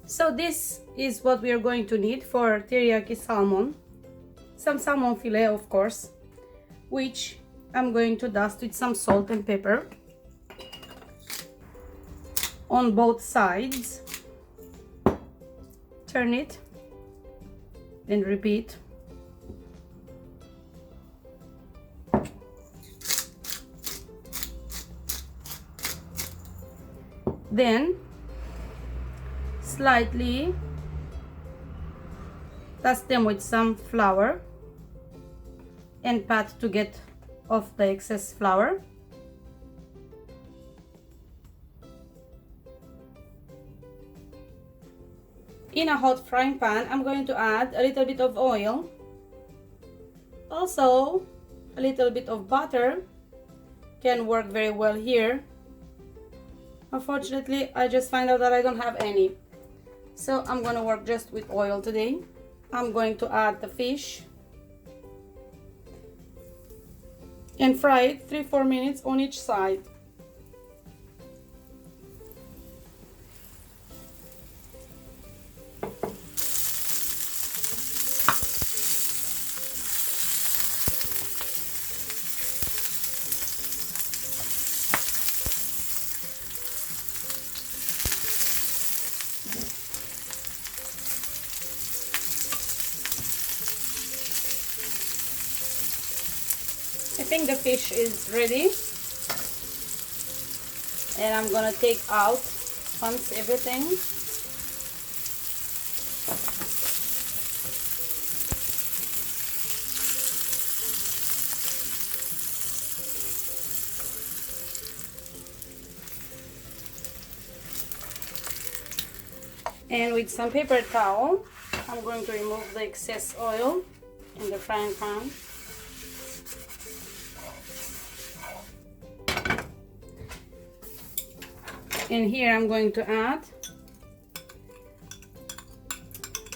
So this is what we are going to need for teriyaki salmon. Some salmon fillet, of course, which I'm going to dust with some salt and pepper on both sides. Turn it and repeat. Then slightly dust them with some flour and pat to get off the excess flour. In a hot frying pan, I'm going to add a little bit of oil, also a little bit of butter can work very well here. Unfortunately, I just find out that I don't have any, so I'm going to work just with oil today. I'm going to add the fish and fry it 3-4 minutes on each side. I think the fish is ready, and I'm gonna take out once everything. And with some paper towel, I'm going to remove the excess oil in the frying pan. And here I'm going to add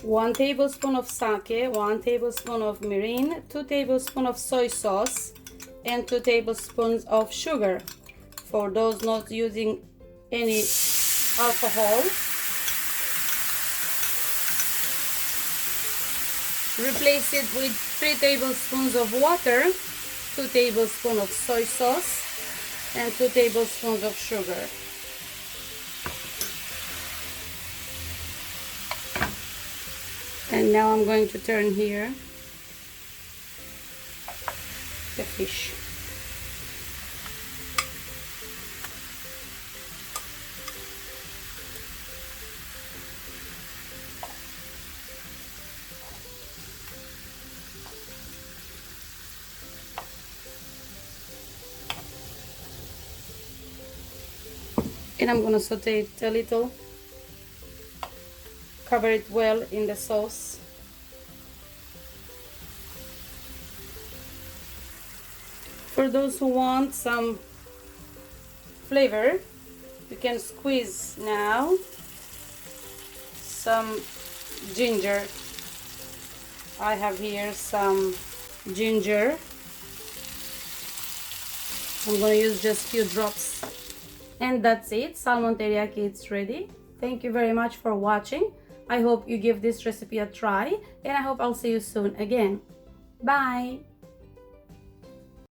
1 tablespoon of sake, 1 tablespoon of mirin, 2 tablespoons of soy sauce, and 2 tablespoons of sugar. For those not using any alcohol, replace it with 3 tablespoons of water, 2 tablespoons of soy sauce, and 2 tablespoons of sugar. And now I'm going to turn here the fish. And I'm going to saute it a little. Cover it well in the sauce. For those who want some flavor, you can squeeze now some ginger. I have here some ginger. I'm going to use just a few drops. And that's it. Salmon teriyaki, it's ready. Thank you very much for watching. I hope you give this recipe a try, and I hope I'll see you soon again. Bye!